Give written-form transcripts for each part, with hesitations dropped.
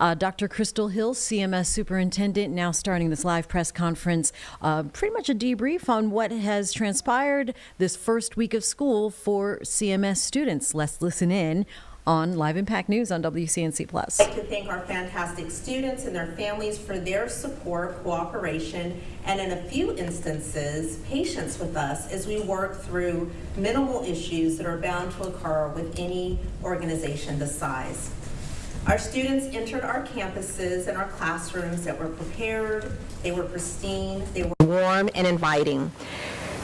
Dr. Crystal Hill, CMS Superintendent, now starting this live press conference, pretty much a debrief on what has transpired this first week of school for CMS students. Let's listen in on Live Impact News on WCNC+. I'd like to thank our fantastic students and their families for their support, cooperation, and in a few instances, patience with us as we work through minimal issues that are bound to occur with any organization this size. Our students entered our campuses and our classrooms that were prepared, they were pristine, they were warm and inviting.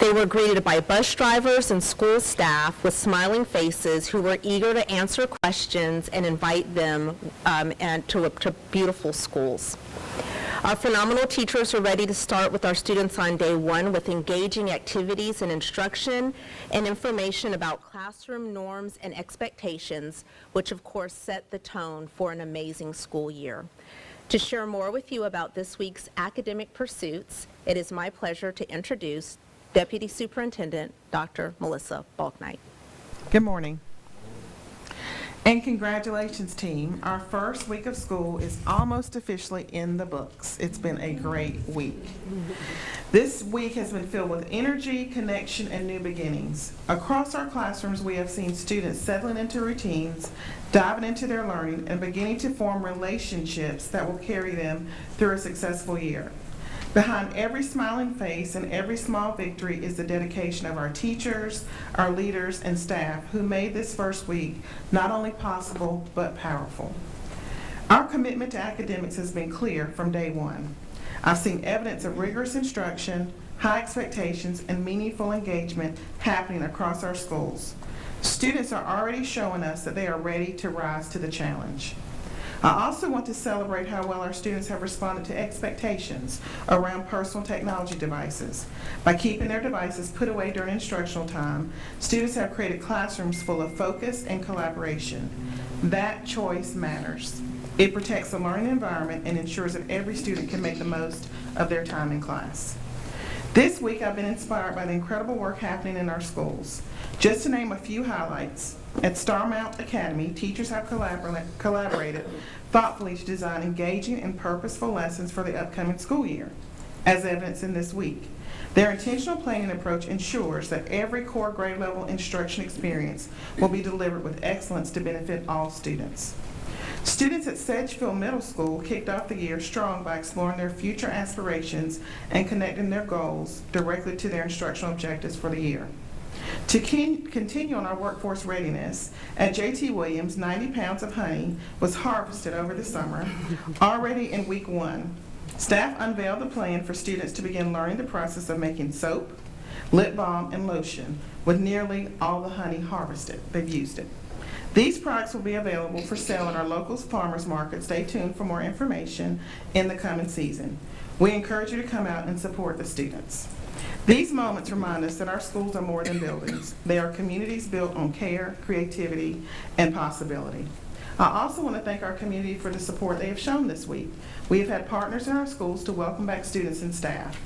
They were greeted by bus drivers and school staff with smiling faces who were eager to answer questions and invite them to beautiful schools. Our phenomenal teachers are ready to start with our students on day one with engaging activities and instruction and information about classroom norms and expectations, which of course set the tone for an amazing school year. To share more with you about this week's academic pursuits, it is my pleasure to introduce Deputy Superintendent Dr. Melissa Balknight. Good morning. And congratulations, team. Our first week of school is almost officially in the books. It's been a great week. This week has been filled with energy, connection, and new beginnings. Across our classrooms, we have seen students settling into routines, diving into their learning, and beginning to form relationships that will carry them through a successful year. Behind every smiling face and every small victory is the dedication of our teachers, our leaders, and staff who made this first week not only possible, but powerful. Our commitment to academics has been clear from day one. I've seen evidence of rigorous instruction, high expectations, and meaningful engagement happening across our schools. Students are already showing us that they are ready to rise to the challenge. I also want to celebrate how well our students have responded to expectations around personal technology devices. By keeping their devices put away during instructional time, students have created classrooms full of focus and collaboration. That choice matters. It protects the learning environment and ensures that every student can make the most of their time in class. This week, I've been inspired by the incredible work happening in our schools. Just to name a few highlights, at Starmount Academy, teachers have collaborated thoughtfully to design engaging and purposeful lessons for the upcoming school year, as evidenced in this week. Their intentional planning approach ensures that every core grade level instruction experience will be delivered with excellence to benefit all students. Students at Sedgefield Middle School kicked off the year strong by exploring their future aspirations and connecting their goals directly to their instructional objectives for the year. To continue on our workforce readiness, at J.T. Williams, 90 pounds of honey was harvested over the summer. Already in week one, staff unveiled the plan for students to begin learning the process of making soap, lip balm, and lotion with nearly all the honey harvested. They've used it. These products will be available for sale at our local farmers market. Stay tuned for more information in the coming season. We encourage you to come out and support the students. These moments remind us that our schools are more than buildings. They are communities built on care, creativity, and possibility. I also want to thank our community for the support they have shown this week. We have had partners in our schools to welcome back students and staff.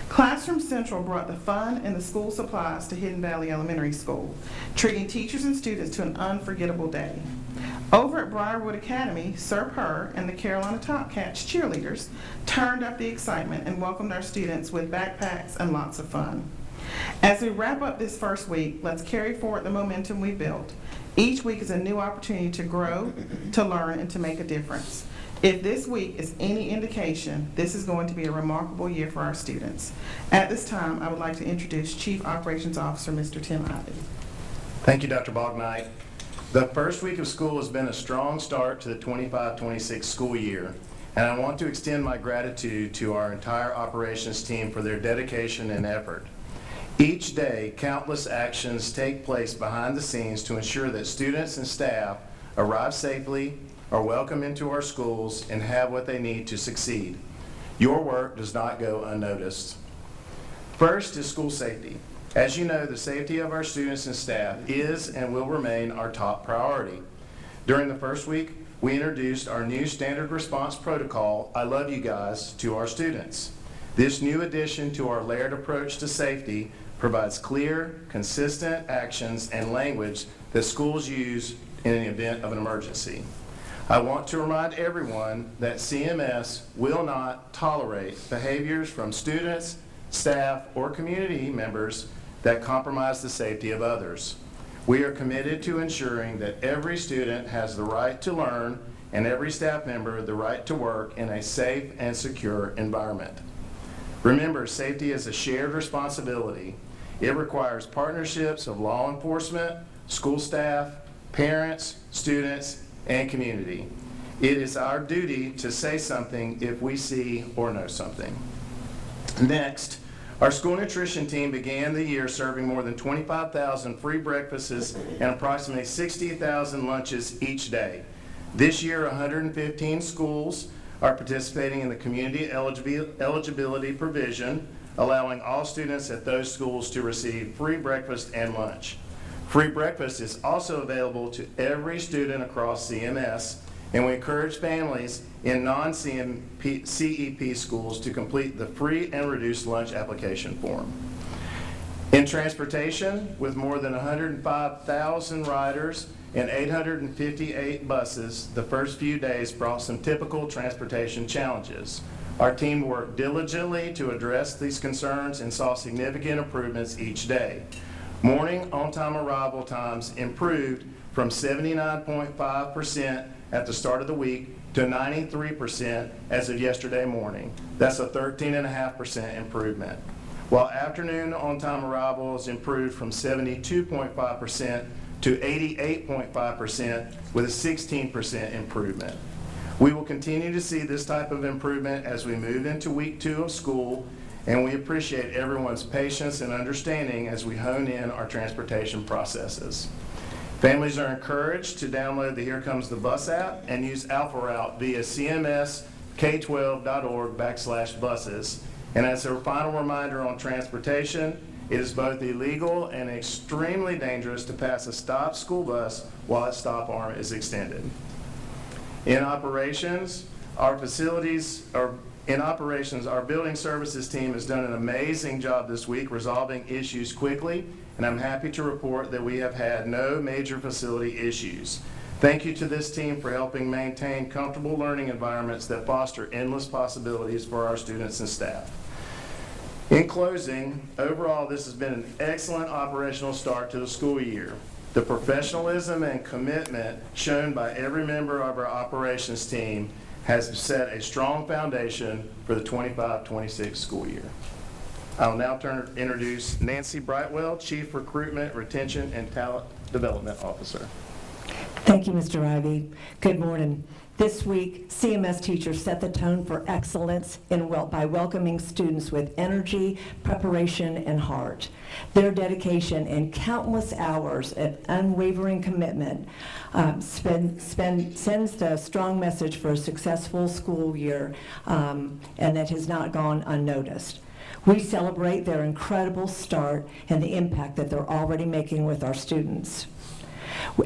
Classroom Central brought the fun and the school supplies to Hidden Valley Elementary School, treating teachers and students to an unforgettable day. Over at Briarwood Academy, Sir Purr and the Carolina Topcats cheerleaders turned up the excitement and welcomed our students with backpacks and lots of fun. As we wrap up this first week, let's carry forward the momentum we built. Each week is a new opportunity to grow, to learn, and to make a difference. If this week is any indication, this is going to be a remarkable year for our students. At this time, I would like to introduce Chief Operations Officer, Mr. Tim Ivey. Thank you, Dr. Balknight. The first week of school has been a strong start to the 25-26 school year, and I want to extend my gratitude to our entire operations team for their dedication and effort. Each day, countless actions take place behind the scenes to ensure that students and staff arrive safely, are welcome into our schools, and have what they need to succeed. Your work does not go unnoticed. First is school safety. As you know, the safety of our students and staff is and will remain our top priority. During the first week, we introduced our new standard response protocol, I Love You Guys, to our students. This new addition to our layered approach to safety provides clear, consistent actions and language that schools use in an event of an emergency. I want to remind everyone that CMS will not tolerate behaviors from students, staff, or community members that compromise the safety of others. We are committed to ensuring that every student has the right to learn and every staff member the right to work in a safe and secure environment. Remember, safety is a shared responsibility. It requires partnerships of law enforcement, school staff, parents, students, and community. It is our duty to say something if we see or know something. Next, our school nutrition team began the year serving more than 25,000 free breakfasts and approximately 60,000 lunches each day. This year, 115 schools are participating in the community eligibility provision, allowing all students at those schools to receive free breakfast and lunch. Free breakfast is also available to every student across CMS, and we encourage families in non-CEP schools to complete the free and reduced lunch application form. In transportation, with more than 105,000 riders and 858 buses, the first few days brought some typical transportation challenges. Our team worked diligently to address these concerns and saw significant improvements each day. Morning on-time arrival times improved from 79.5% at the start of the week to 93% as of yesterday morning. That's a 13.5% improvement. While afternoon on-time arrivals improved from 72.5% to 88.5% with a 16% improvement. We will continue to see this type of improvement as we move into week 2 of school, and we appreciate everyone's patience and understanding as we hone in our transportation processes. Families are encouraged to download the Here Comes the Bus app and use Alpha Route via cmsk12.org/buses. And as a final reminder on transportation, it is both illegal and extremely dangerous to pass a stopped school bus while its stop arm is extended. In operations, our building services team has done an amazing job this week resolving issues quickly, and I'm happy to report that we have had no major facility issues. Thank you to this team for helping maintain comfortable learning environments that foster endless possibilities for our students and staff. In closing, overall, this has been an excellent operational start to the school year. The professionalism and commitment shown by every member of our operations team has set a strong foundation for the 25-26 school year. I will now introduce Nancy Brightwell, Chief Recruitment, Retention, and Talent Development Officer. Thank you, Mr. Ivey. Good morning. This week, CMS teachers set the tone for excellence by welcoming students with energy, preparation, and heart. Their dedication and countless hours of unwavering commitment sends the strong message for a successful school year, and that has not gone unnoticed. We celebrate their incredible start and the impact that they're already making with our students.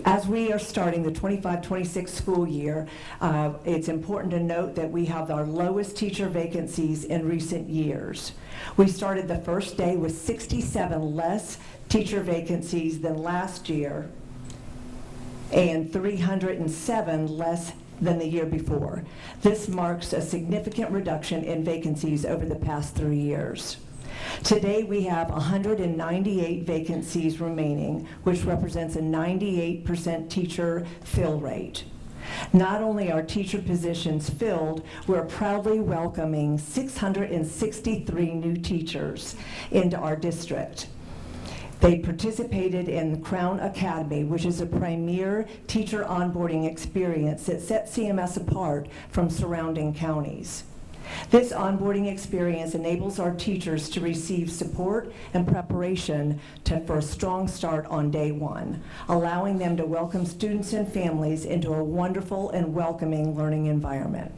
As we are starting the 25-26 school year, it's important to note that we have our lowest teacher vacancies in recent years. We started the first day with 67 less teacher vacancies than last year and 307 less than the year before. This marks a significant reduction in vacancies over the past 3 years. Today we have 198 vacancies remaining, which represents a 98% teacher fill rate. Not only are teacher positions filled, we're proudly welcoming 663 new teachers into our district. They participated in the Crown Academy, which is a premier teacher onboarding experience that sets CMS apart from surrounding counties. This onboarding experience enables our teachers to receive support and preparation for a strong start on day one, allowing them to welcome students and families into a wonderful and welcoming learning environment.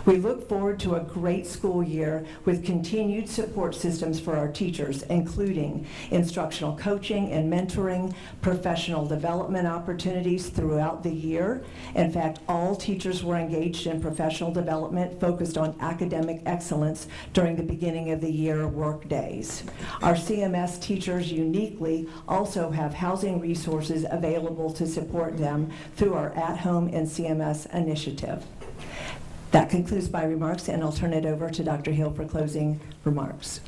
We look forward to a great school year with continued support systems for our teachers, including instructional coaching and mentoring, professional development opportunities throughout the year. In fact, all teachers were engaged in professional development focused on academic excellence during the beginning of the year work days. Our CMS teachers uniquely also have housing resources available to support them through our At Home and CMS initiative. That concludes my remarks, and I'll turn it over to Dr. Hill for closing remarks.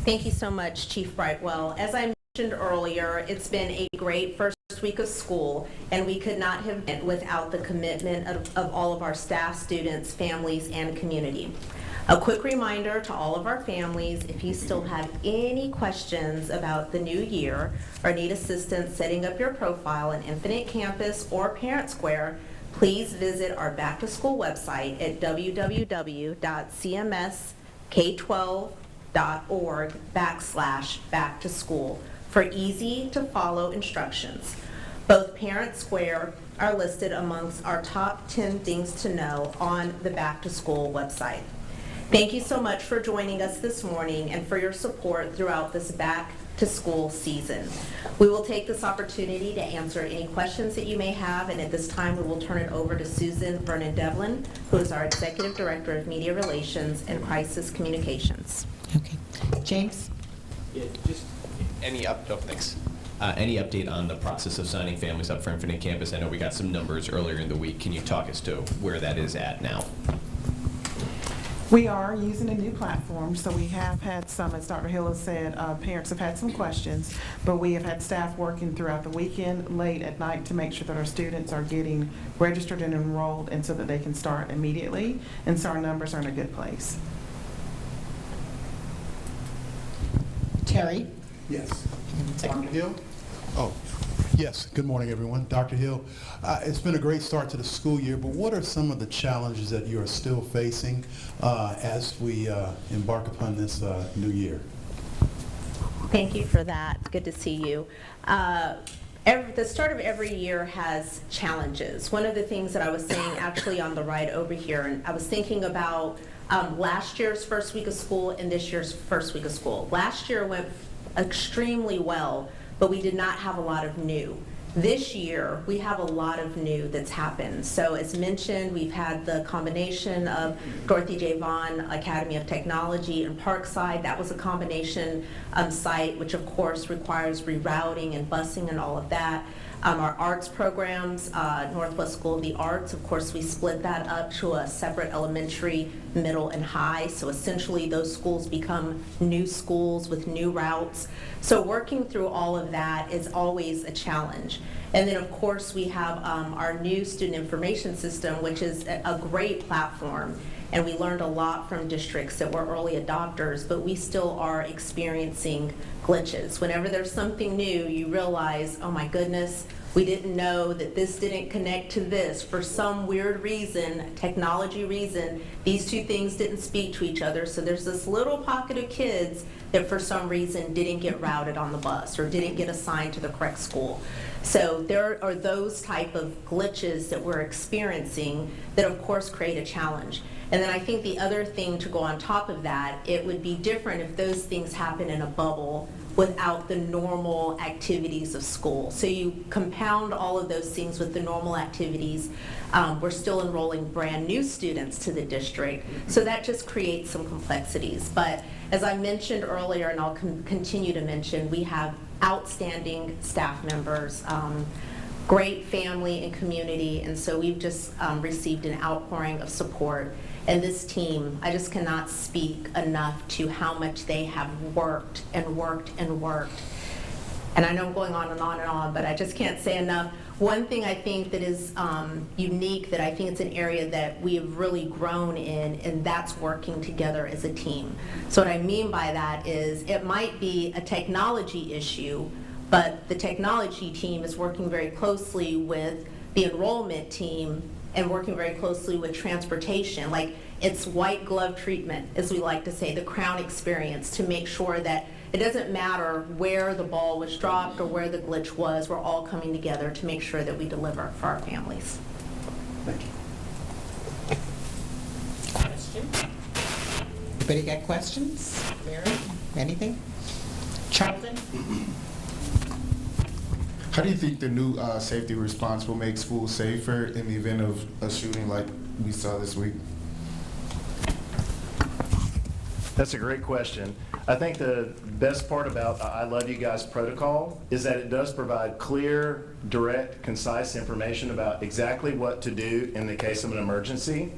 Thank you so much, Chief Brightwell. As I mentioned earlier, it's been a great first week of school, and we could not have been without the commitment of all of our staff, students, families, and community. A quick reminder to all of our families, if you still have any questions about the new year or need assistance setting up your profile in Infinite Campus or Parent Square, please visit our back to school website at www.cmsk12.org/back to school for easy to follow instructions. Both Parent Square are listed amongst our top 10 things to know on the back to school website. Thank you so much for joining us this morning and for your support throughout this back to school season. We will take this opportunity to answer any questions that you may have, and at this time we will turn it over to Susan Vernon-Devlin, who is our Executive Director of Media Relations and Crisis Communications. Okay. James? Yeah, just any update on the process of signing families up for Infinite Campus? I know we got some numbers earlier in the week. Can you talk as to where that is at now? We are using a new platform, so we have had some, as Dr. Hill has said, parents have had some questions, but we have had staff working throughout the weekend, late at night, to make sure that our students are getting registered and enrolled, and so that they can start immediately, and so our numbers are in a good place. Terry? Yes. Dr. Hill? Oh, yes. Good morning, everyone. Dr. Hill, it's been a great start to the school year, but what are some of the challenges that you are still facing as we embark upon this new year? Thank you for that. Good to see you. The start of every year has challenges. One of the things that I was saying actually on the ride over here, and I was thinking about last year's first week of school and this year's first week of school. Last year went extremely well, but we did not have a lot of new. This year, we have a lot of new that's happened. So as mentioned, we've had the combination of Dorothy J. Vaughan Academy of Technology and Parkside. That was a combination site, which of course requires rerouting and busing and all of that. Our arts programs, Northwest School of the Arts, of course, we split that up to a separate elementary, middle, and high. So essentially, those schools become new schools with new routes. So working through all of that is always a challenge. And then, of course, we have our new student information system, which is a great platform. And we learned a lot from districts that were early adopters, but we still are experiencing glitches. Whenever there's something new, you realize, oh my goodness, we didn't know that this didn't connect to this. For some weird reason, technology reason, these two things didn't speak to each other. So there's this little pocket of kids that for some reason didn't get routed on the bus or didn't get assigned to the correct school. So there are those type of glitches that we're experiencing that of course create a challenge. And then I think the other thing to go on top of that, it would be different if those things happen in a bubble without the normal activities of school. So you compound all of those things with the normal activities. We're still enrolling brand new students to the district, so that just creates some complexities. But as I mentioned earlier, and I'll continue to mention, we have outstanding staff members, great family and community, and so we've just received an outpouring of support. And this team, I just cannot speak enough to how much they have worked and worked and worked. And I know I'm going on and on and on, but I just can't say enough. One thing I think that is unique, that I think it's an area that we have really grown in, and that's working together as a team. So what I mean by that is it might be a technology issue, but the technology team is working very closely with the enrollment team and working very closely with transportation. Like, it's white glove treatment, as we like to say, the Crown experience, to make sure that it doesn't matter where the ball was dropped or where the glitch was, we're all coming together to make sure that we deliver for our families. Thank you. Anybody got questions? Mary, anything? Charlton? How do you think the new safety response will make schools safer in the event of a shooting like we saw this week? That's a great question. I think the best part about I Love You Guys protocol is that it does provide clear, direct, concise information about exactly what to do in the case of an emergency.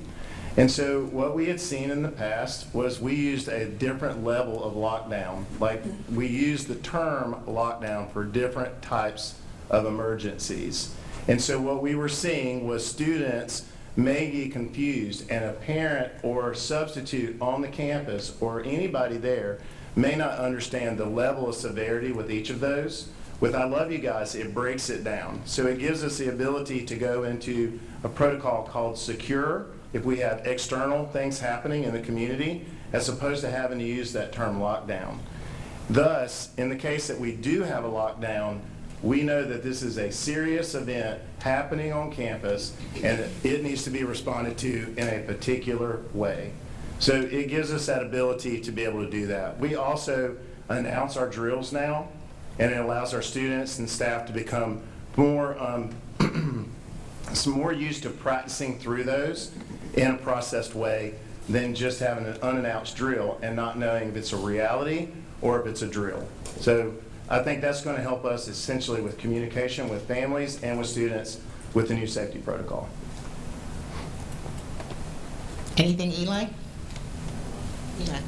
And so what we had seen in the past was we used a different level of lockdown. Like we used the term lockdown for different types of emergencies. And so what we were seeing was students may get confused, and a parent or substitute on the campus or anybody there may not understand the level of severity with each of those. With I Love You Guys, it breaks it down. So it gives us the ability to go into a protocol called secure if we have external things happening in the community, as opposed to having to use that term lockdown. Thus, in the case that we do have a lockdown, we know that this is a serious event happening on campus, and it needs to be responded to in a particular way. So it gives us that ability to be able to do that. We also announce our drills now, and it allows our students and staff to become more more used to practicing through those in a processed way than just having an unannounced drill and not knowing if it's a reality or if it's a drill. So I think that's going to help us essentially with communication with families and with students with the new safety protocol. Anything, Eli? Eli?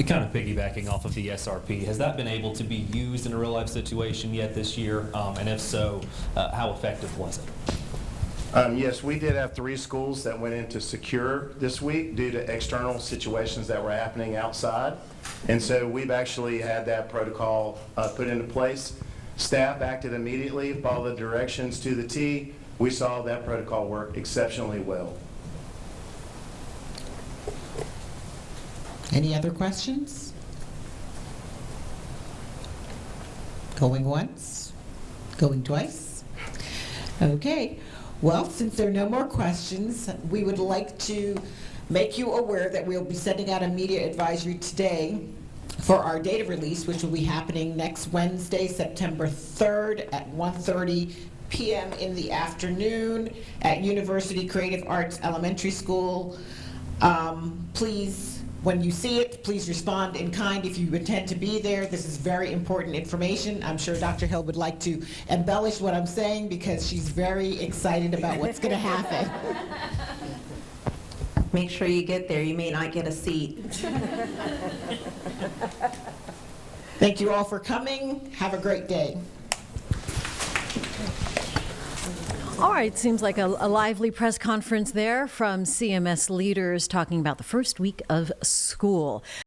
Kind of piggybacking off of the SRP, has that been able to be used in a real life situation yet this year? And if so, how effective was it? Yes, we did have 3 schools that went into secure this week due to external situations that were happening outside. And so we've actually had that protocol put into place. Staff acted immediately, followed the directions to the T. We saw that protocol work exceptionally well. Any other questions? Going once? Going twice? Okay. Well, since there are no more questions, we would like to make you aware that we'll be sending out a media advisory today for our data release, which will be happening next Wednesday, September 3rd at 1:30 p.m. in the afternoon at University Creative Arts Elementary School. Please, when you see it, please respond in kind if you intend to be there. This is very important information. I'm sure Dr. Hill would like to embellish what I'm saying because she's very excited about what's going to happen. Make sure you get there. You may not get a seat. Thank you all for coming. Have a great day. All right, seems like a lively press conference there from CMS leaders talking about the first week of school.